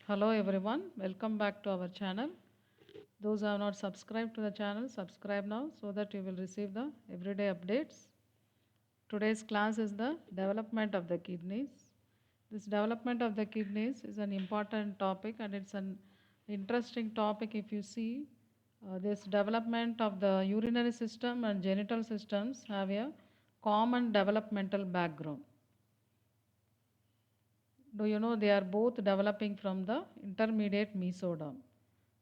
Hello everyone, welcome back to our channel. Those who have not subscribed to the channel, subscribe now so that you will receive the everyday updates. Today's class is the development of the kidneys. This development of the kidneys is an important topic and it's an interesting topic if you see this development of the urinary system and genital systems have a common developmental background. Do you know they are both developing from the intermediate mesoderm,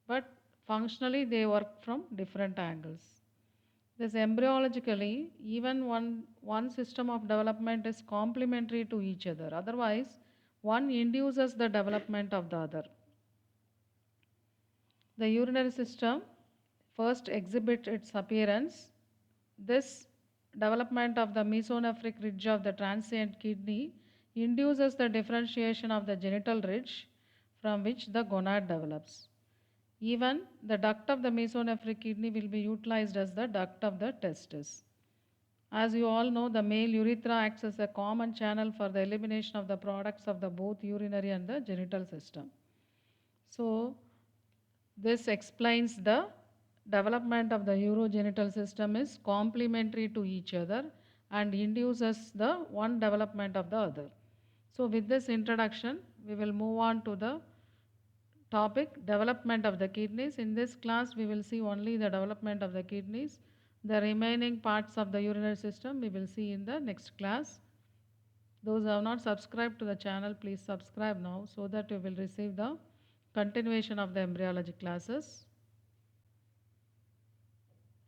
but functionally they work from different angles. This embryologically, even one system of development is complementary to each other. Otherwise, one induces the development of the other. The urinary system first exhibits its appearance. This development of the mesonephric ridge of the transient kidney induces the differentiation of the genital ridge from which the gonad develops. Even the duct of the mesonephric kidney will be utilized as the duct of the testis. As you all know, the male urethra acts as a common channel for the elimination of the products of the both urinary and the genital system. So, this explains the development of the urogenital system is complementary to each other and induces the one development of the other. So, with this introduction, we will move on to the topic development of the kidneys. In this class, we will see only the development of the kidneys. The remaining parts of the urinary system we will see in the next class. Those who have not subscribed to the channel, please subscribe now so that you will receive the continuation of the embryology classes.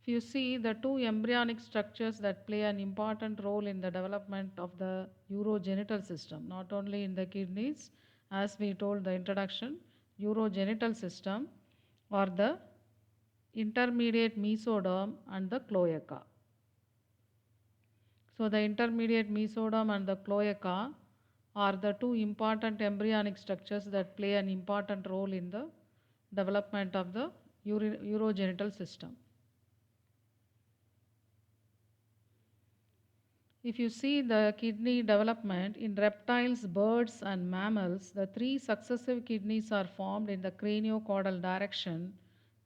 If you see the two embryonic structures that play an important role in the development of the urogenital system, not only in the kidneys, as we told the introduction, urogenital system or the intermediate mesoderm and the cloaca. So the intermediate mesoderm and the cloaca are the two important embryonic structures that play an important role in the development of the urogenital system. If you see the kidney development in reptiles, birds, and mammals, the three successive kidneys are formed in the craniocaudal direction.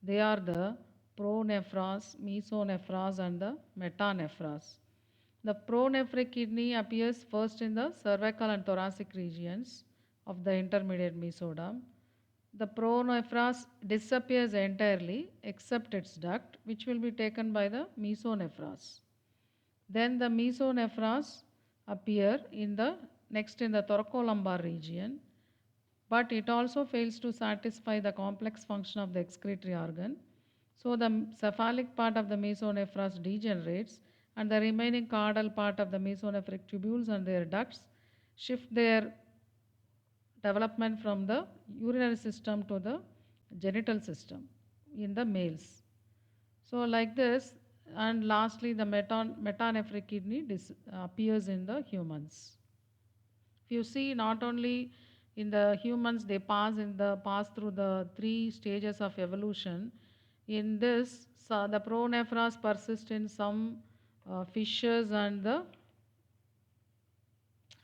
They are the pronephros, mesonephros, and the metanephros. The pronephric kidney appears first in the cervical and thoracic regions of the intermediate mesoderm. The pronephros disappears entirely except its duct, which will be taken by the mesonephros. Then the mesonephros appear in the next in the thoracolumbar region, but it also fails to satisfy the complex function of the excretory organ. So the cephalic part of the mesonephros degenerates and the remaining caudal part of the mesonephric tubules and their ducts shift their development from the urinary system to the genital system in the males. So like this, and lastly the metanephric kidney appears in the humans. If you see, not only in the humans, they pass through the three stages of evolution. In this, so the pronephros persist in some fishes and the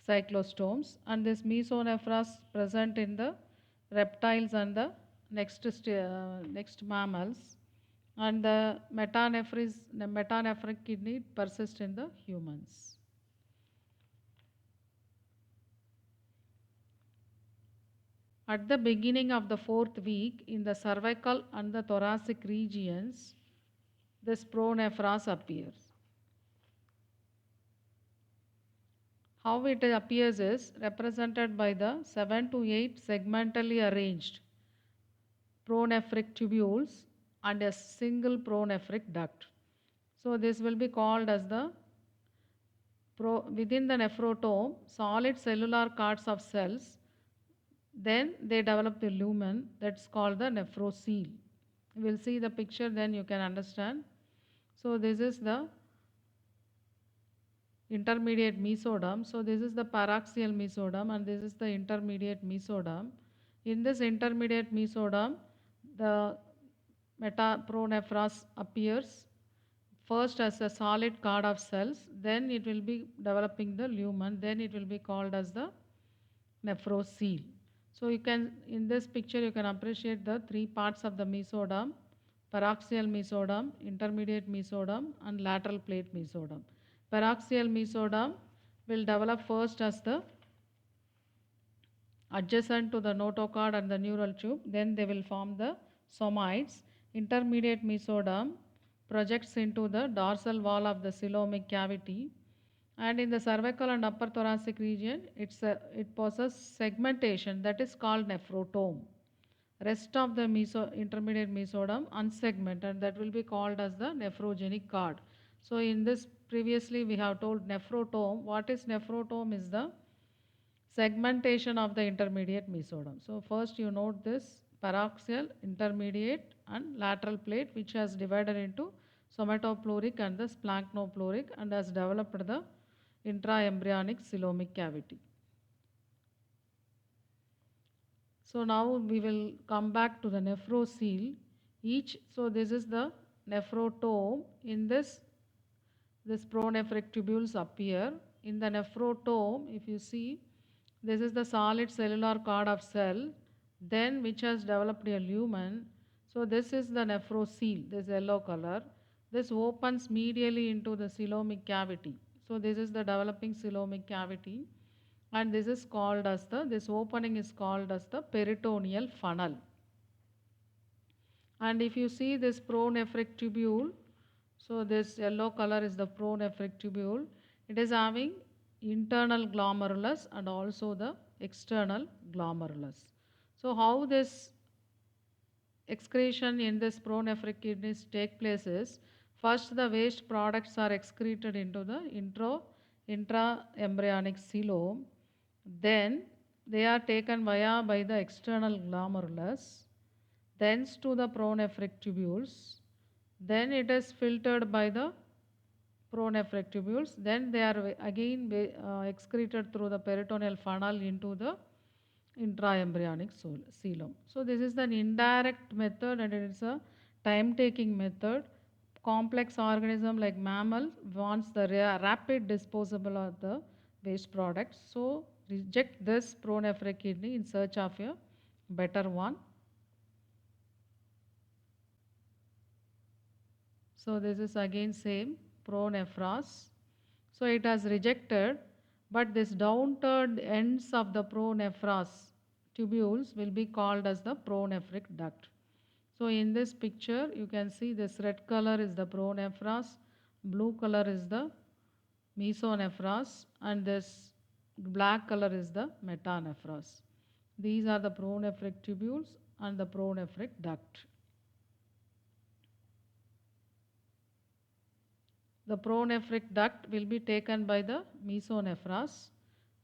cyclostomes, and this mesonephros present in the reptiles and the next mammals, and the metanephric kidney persist in the humans. At the beginning of the fourth week, in the cervical and the thoracic regions, this pronephros appears. How it appears is represented by the 7 to 8 segmentally arranged pronephric tubules and a single pronephric duct. So this will be called as the within the nephrotome, solid cellular cards of cells. Then they develop the lumen, that's called the nephrocele. You will see the picture, then you can understand. So this is the intermediate mesoderm. So this is the paraxial mesoderm and this is the intermediate mesoderm. In this intermediate mesoderm, the metapronephros appears first as a solid card of cells, then it will be developing the lumen, then it will be called as the nephrocele. So you can, in this picture, you can appreciate the three parts of the mesoderm: paraxial mesoderm, intermediate mesoderm, and lateral plate mesoderm. Paraxial mesoderm will develop first as the adjacent to the notochord and the neural tube, then they will form the somoids. Intermediate mesoderm projects into the dorsal wall of the coelomic cavity, and in the cervical and upper thoracic region, it possesses segmentation that is called nephrotome. Rest of the intermediate mesoderm unsegmented, that will be called as the nephrogenic cord. So in this, previously we have told nephrotome. What is nephrotome? Is the segmentation of the intermediate mesoderm. So first you note this paraxial, intermediate and lateral plate, which has divided into somatopleuric and the splanchnopleuric and has developed the intraembryonic coelomic cavity. So now we will come back to the nephrocele. So this is the nephrotome. In this pronephric tubules appear. In the nephrotome, if you see, this is the solid cellular cord of cell, then which has developed a lumen. So this is the nephrocele, this yellow color. This opens medially into the coelomic cavity. So this is the developing coelomic cavity, and this opening is called as the peritoneal funnel. And if you see this pronephric tubule, so this yellow color is the pronephric tubule. It is having internal glomerulus and also the external glomerulus. So how this excretion in this pronephric kidneys take place is, first the waste products are excreted into the intraembryonic coelom, then they are taken by the external glomerulus, thence to the pronephric tubules, then it is filtered by the pronephric tubules, then they are again excreted through the peritoneal funnel into the intraembryonic coelom. So this is an indirect method and it is a time-taking method. Complex organism like mammal wants the rapid disposal of the waste products, so reject this pronephric kidney in search of a better one. So this is again same pronephros. So it has rejected, but this downturned ends of the pronephros tubules will be called as the pronephric duct. So in this picture you can see this red color is the pronephros, blue color is the mesonephros, and this black color is the metanephros. These are the pronephric tubules and the pronephric duct. The pronephric duct will be taken by the mesonephros,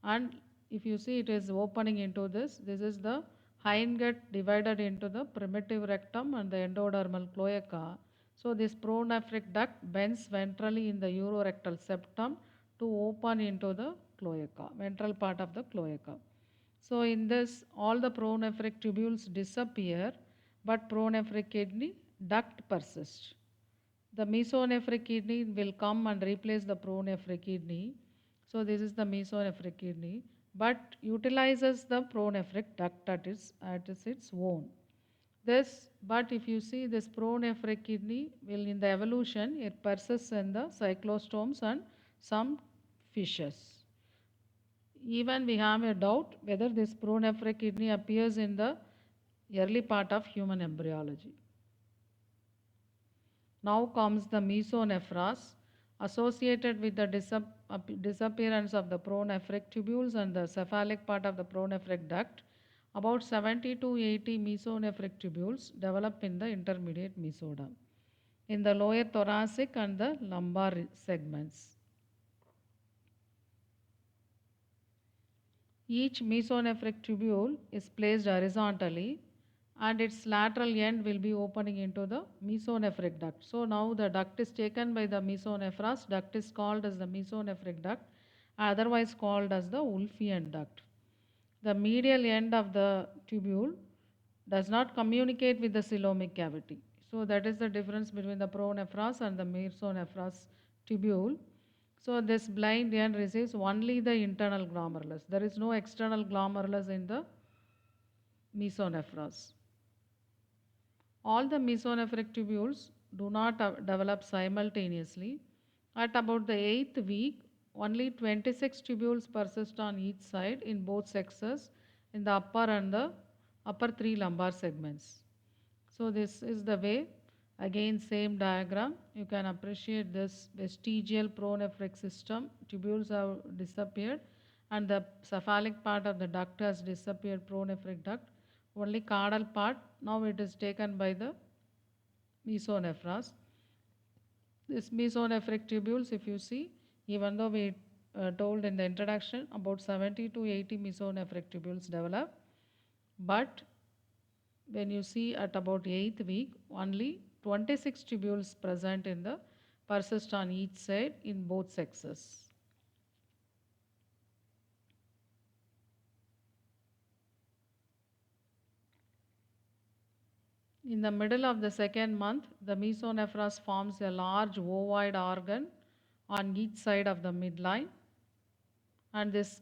and if you see, it is opening into this is the hindgut divided into the primitive rectum and the endodermal cloaca. So this pronephric duct bends ventrally in the urorectal septum to open into the cloaca, ventral part of the cloaca. So in this, all the pronephric tubules disappear, but pronephric kidney duct persists. The mesonephric kidney will come and replace the pronephric kidney. So this is the mesonephric kidney, but utilizes the pronephric duct at its own. But if you see this pronephric kidney will in the evolution, it persists in the cyclostomes and some fishes. Even we have a doubt whether this pronephric kidney appears in the early part of human embryology. Now comes the mesonephros, associated with the disappearance of the pronephric tubules and the cephalic part of the pronephric duct. About 70 to 80 mesonephric tubules develop in the intermediate mesoderm, in the lower thoracic and the lumbar segments. Each mesonephric tubule is placed horizontally and its lateral end will be opening into the mesonephric duct. So now the duct is taken by the mesonephros. Duct is called as the mesonephric duct, otherwise called as the Wolffian duct. The medial end of the tubule does not communicate with the coelomic cavity. So that is the difference between the pronephros and the mesonephros tubule. So this blind end receives only the internal glomerulus. There is no external glomerulus in the mesonephros. All the mesonephric tubules do not develop simultaneously. At about the 8th week, only 26 tubules persist on each side in both sexes in the upper and the upper three lumbar segments. So this is the way, again same diagram, you can appreciate this vestigial pronephric system, tubules have disappeared and the cephalic part of the duct has disappeared, pronephric duct. Only caudal part, now it is taken by the mesonephros. This mesonephric tubules, if you see, even though we told in the introduction about 70 to 80 mesonephric tubules develop, but when you see at about 8th week, only 26 tubules present in the persist on each side in both sexes. In the middle of the second month, the mesonephros forms a large ovoid organ on each side of the midline, and this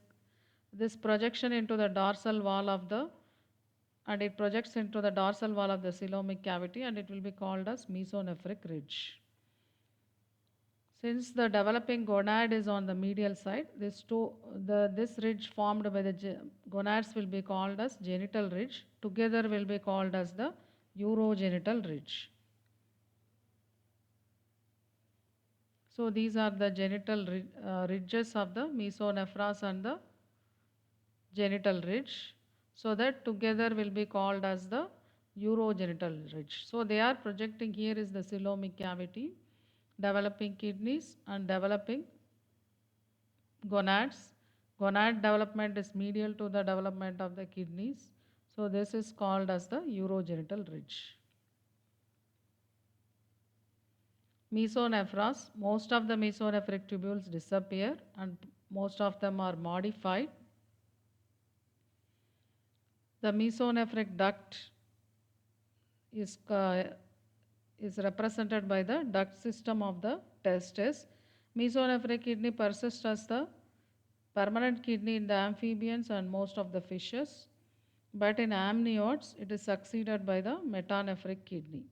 projection into the dorsal wall of the and it projects into the dorsal wall of the coelomic cavity and it will be called as mesonephric ridge. Since the developing gonad is on the medial side, this ridge formed by the gonads will be called as genital ridge. Together will be called as the urogenital ridge. So these are the genital ridges of the mesonephros and the genital ridge. So that together will be called as the urogenital ridge. So they are projecting here is the coelomic cavity, developing kidneys and developing gonads. Gonad development is medial to the development of the kidneys. So this is called as the urogenital ridge. Mesonephros, most of the mesonephric tubules disappear and most of them are modified. The mesonephric duct is represented by the duct system of the testis. Mesonephric kidney persists as the permanent kidney in the amphibians and most of the fishes, but in amniotes it is succeeded by the metanephric kidney.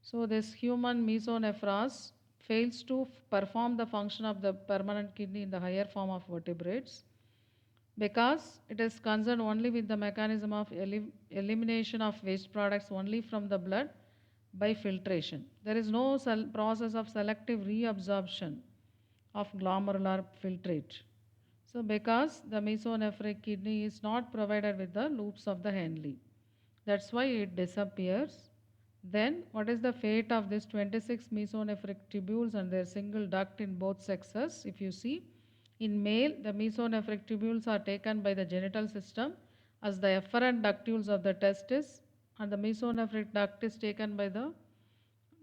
So this human mesonephros fails to perform the function of the permanent kidney in the higher form of vertebrates because it is concerned only with the mechanism of elimination of waste products only from the blood by filtration. There is no process of selective reabsorption of glomerular filtrate. So because the mesonephric kidney is not provided with the loops of the Henle, that's why it disappears. Then what is the fate of this 26 mesonephric tubules and their single duct in both sexes? If you see, in male, the mesonephric tubules are taken by the genital system as the efferent ductules of the testis, and the mesonephric duct is taken by the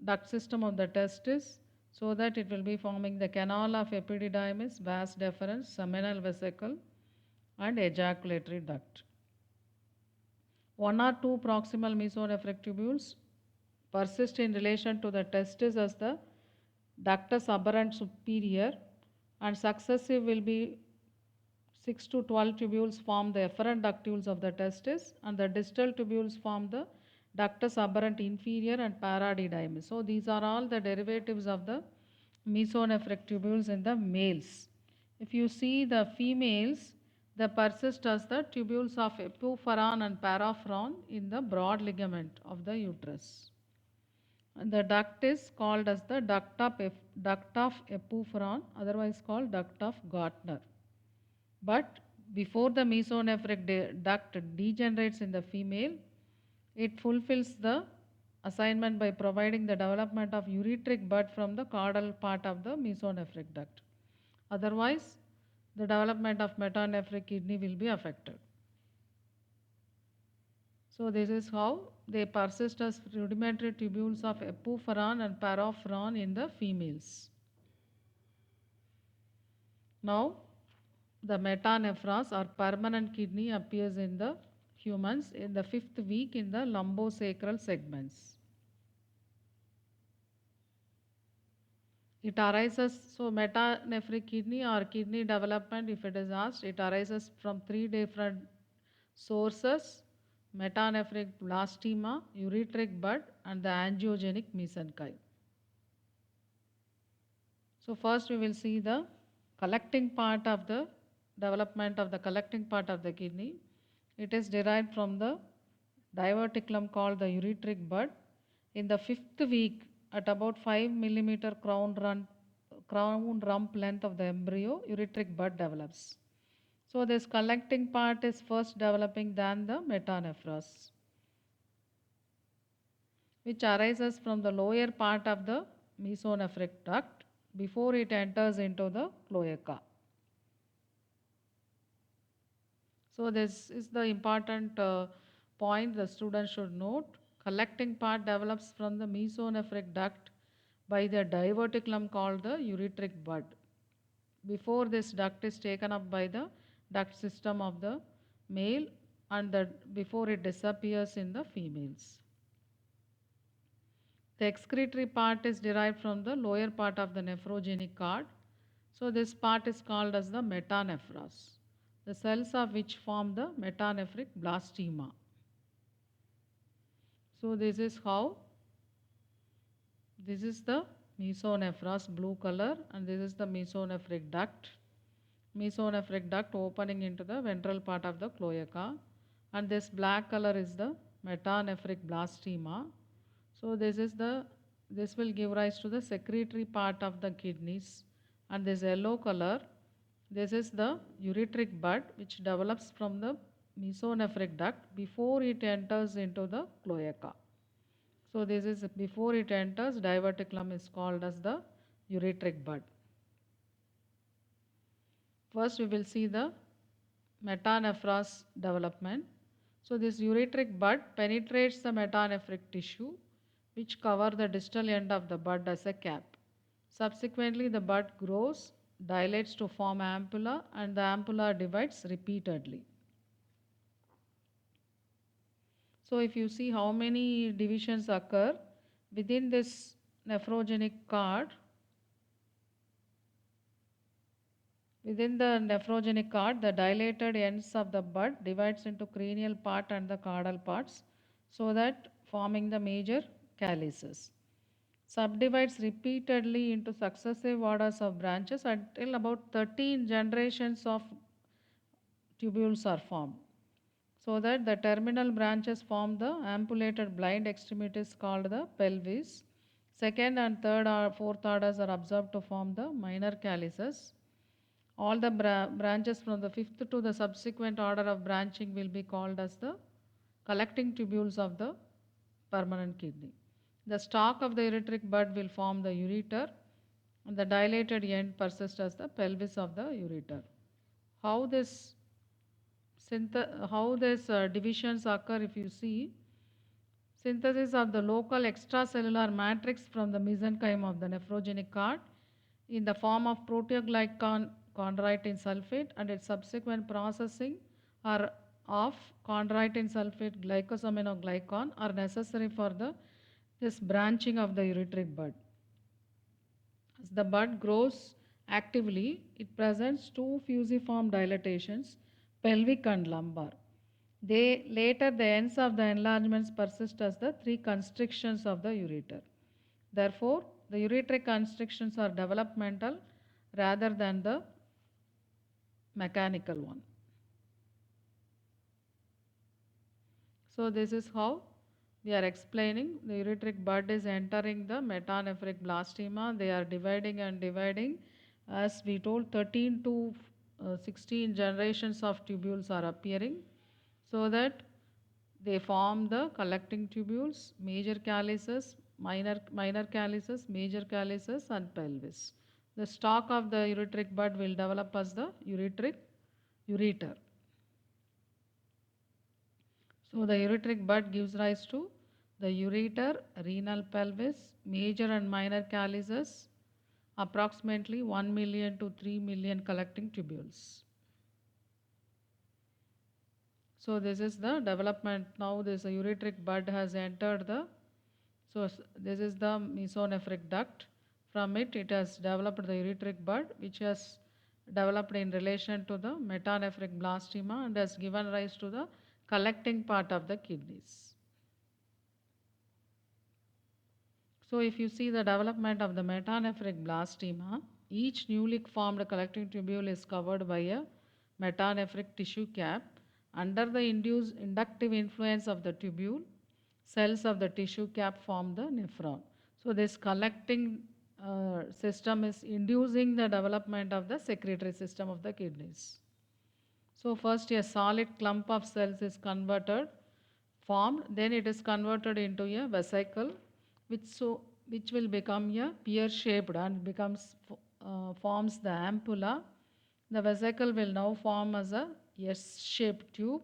duct system of the testis, so that it will be forming the canal of epididymis, vas deferens, seminal vesicle, and ejaculatory duct. One or two proximal mesonephric tubules persist in relation to the testis as the ductus aberrans superior, and successive will be 6 to 12 tubules form the efferent ductules of the testis and the distal tubules form the ductus aberrant inferior and paradidymis. So these are all the derivatives of the mesonephric tubules in the males. If you see the females, they persist as the tubules of epiphoron and paraphoron in the broad ligament of the uterus. And the duct is called as the duct of epiphoron, otherwise called duct of Gartner. But before the mesonephric duct degenerates in the female, it fulfills the assignment by providing the development of ureteric bud from the caudal part of the mesonephric duct. Otherwise, the development of metanephric kidney will be affected. So this is how they persist as rudimentary tubules of epiphoron and paraphoron in the females. Now, the metanephros or permanent kidney appears in the humans in the 5th week in the lumbosacral segments. It arises, so metanephric kidney or kidney development, if it is asked, it arises from 3 different sources. metanephric blastema, ureteric bud, and the angiogenic mesenchyme. So first we will see the collecting part of the development of the collecting part of the kidney. It is derived from the diverticulum called the ureteric bud. In the fifth week, at about 5 millimeter crown rump length of the embryo, ureteric bud develops. So this collecting part is first developing than the metanephros, which arises from the lower part of the mesonephric duct before it enters into the cloaca. So this is the important point the student should note. Collecting part develops from the mesonephric duct by the diverticulum called the ureteric bud. Before this duct is taken up by the duct system of the male and before it disappears in the females. The excretory part is derived from the lower part of the nephrogenic cord. So this part is called as the metanephros, the cells of which form the metanephric blastema. So this is how, this is the mesonephros, blue color, and this is the mesonephric duct. Mesonephric duct opening into the ventral part of the cloaca, and this black color is the metanephric blastema. So this will give rise to the secretory part of the kidneys, and this yellow color, this is the ureteric bud which develops from the mesonephric duct before it enters into the cloaca. So this is before it enters, diverticulum is called as the ureteric bud. First we will see the metanephros development. So this ureteric bud penetrates the metanephric tissue which cover the distal end of the bud as a cap. Subsequently the bud grows, dilates to form ampulla, and the ampulla divides repeatedly. So if you see how many divisions occur within this nephrogenic cord, within the nephrogenic cord, the dilated ends of the bud divides into cranial part and the caudal parts, so that forming the major calyces. Subdivides repeatedly into successive orders of branches until about 13 generations of tubules are formed. So that the terminal branches form the ampullated blind extremities called the pelvis. Second and third or fourth orders are observed to form the minor calyces. All the branches from the fifth to the subsequent order of branching will be called as the collecting tubules of the permanent kidney. The stalk of the ureteric bud will form the ureter, and the dilated end persists as the pelvis of the ureter. How this divisions occur, if you see, synthesis of the local extracellular matrix from the mesenchyme of the nephrogenic cord in the form of proteoglycan chondroitin sulfate and its subsequent processing are of chondroitin sulfate glycosaminoglycan are necessary for this branching of the ureteric bud. As the bud grows actively, it presents two fusiform dilatations, pelvic and lumbar. Later, the ends of the enlargements persist as the three constrictions of the ureter. Therefore, the ureteric constrictions are developmental rather than the mechanical one. So this is how we are explaining the ureteric bud is entering the metanephric blastema. They are dividing and dividing. As we told, 13 to 16 generations of tubules are appearing, so that they form the collecting tubules, major calyces, minor calyces, major calyces, and pelvis. The stalk of the ureteric bud will develop as the ureter. So the ureteric bud gives rise to the ureter, renal pelvis, major and minor calyces, approximately 1 million to 3 million collecting tubules. So this is the development. Now this ureteric bud has entered this is the mesonephric duct. From it has developed the ureteric bud, which has developed in relation to the metanephric blastema and has given rise to the collecting part of the kidneys. So if you see the development of the metanephric blastema, each newly formed collecting tubule is covered by a metanephric tissue cap. Under the inductive influence of the tubule, cells of the tissue cap form the nephron. So this collecting system is inducing the development of the secretory system of the kidneys. So first a solid clump of cells is formed, then it is converted into a vesicle, which will become a pear shaped and forms the ampulla. The vesicle will now form as a S-shaped tube.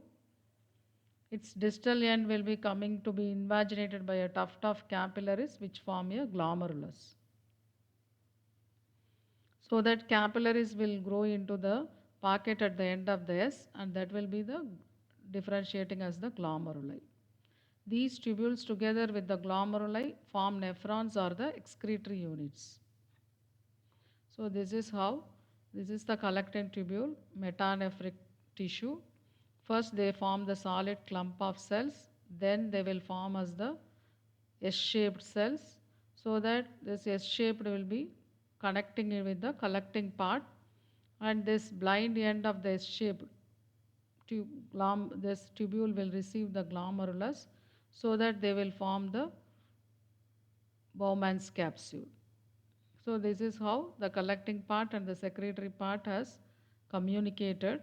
Its distal end will be coming to be invaginated by a tuft of capillaries which form a glomerulus. So that capillaries will grow into the pocket at the end of the S, and that will be the differentiating as the glomeruli. These tubules together with the glomeruli form nephrons or the excretory units. So this is the collecting tubule, metanephric tissue. First they form the solid clump of cells, then they will form as the S-shaped cells, so that this S-shaped will be connecting it with the collecting part, and this blind end of the S-shaped this tubule will receive the glomerulus, so that they will form the Bowman's capsule. So this is how the collecting part and the secretory part has communicated.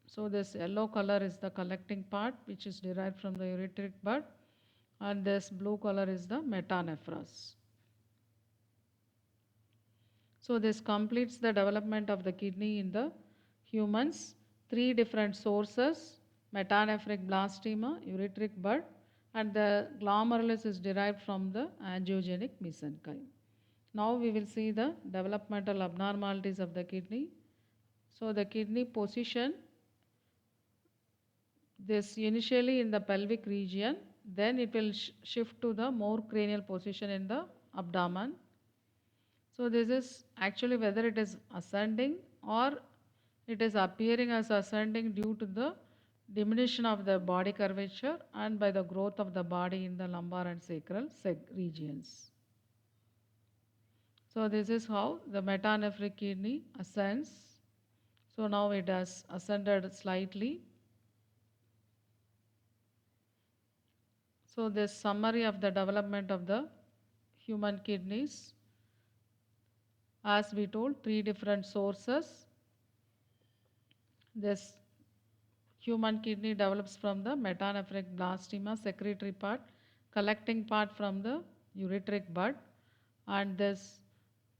So this yellow color is the collecting part, which is derived from the ureteric bud, and this blue color is the metanephros. So this completes the development of the kidney in the humans. Three different sources: metanephric blastema, ureteric bud, and the glomerulus is derived from the angiogenic mesenchyme. Now we will see the developmental abnormalities of the kidney. So the kidney position, this initially in the pelvic region, then it will shift to the more cranial position in the abdomen. So this is actually whether it is ascending or it is appearing as ascending due to the diminution of the body curvature and by the growth of the body in the lumbar and sacral regions. So this is how the metanephric kidney ascends. So now it has ascended slightly. So this summary of the development of the human kidneys, as we told, three different sources. This human kidney develops from the metanephric blastema secretory part, collecting part from the ureteric bud, and this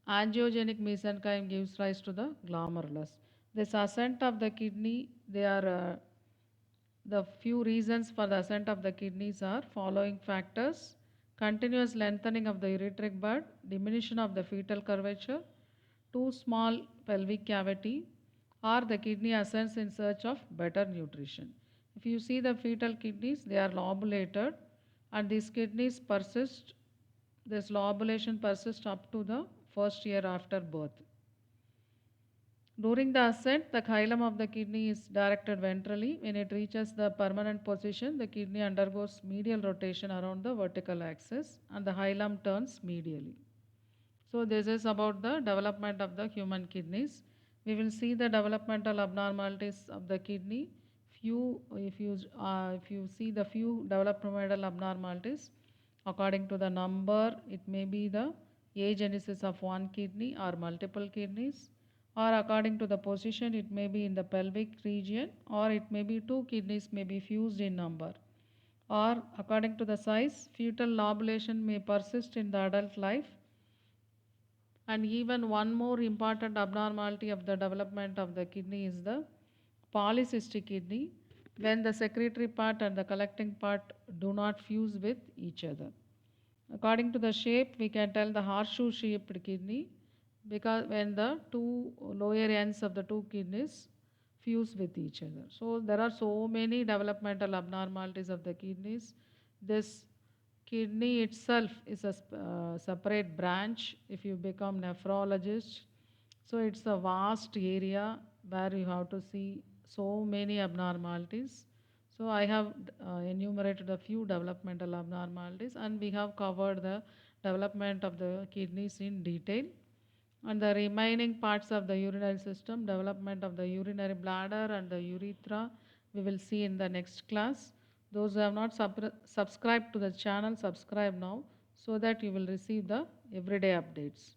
angiogenic mesenchyme gives rise to the glomerulus. This ascent of the kidney, they are the few reasons for the ascent of the kidneys are following factors: continuous lengthening of the ureteric bud, diminution of the fetal curvature, too small pelvic cavity, or the kidney ascends in search of better nutrition. If you see the fetal kidneys, they are lobulated, and these kidneys persist, this lobulation persists up to the first year after birth. During the ascent, the hilum of the kidney is directed ventrally. When it reaches the permanent position, the kidney undergoes medial rotation around the vertical axis and the hilum turns medially. So this is about the development of the human kidneys. We will see the developmental abnormalities of the kidney. If you see the few developmental abnormalities, according to the number, it may be the agenesis of one kidney or multiple kidneys, or according to the position, it may be in the pelvic region, or it may be two kidneys may be fused in number, or according to the size, fetal lobulation may persist in the adult life. And even one more important abnormality of the development of the kidney is the polycystic kidney, when the secretory part and the collecting part do not fuse with each other. According to the shape, we can tell the horseshoe shaped kidney, because when the two lower ends of the two kidneys fuse with each other. So there are so many developmental abnormalities of the kidneys. This kidney itself is a separate branch if you become nephrologist. So it's a vast area where you have to see so many abnormalities. So I have enumerated a few developmental abnormalities, and we have covered the development of the kidneys in detail. And the remaining parts of the urinary system, development of the urinary bladder and the urethra, we will see in the next class. Those who have not subscribed to the channel, subscribe now so that you will receive the everyday updates.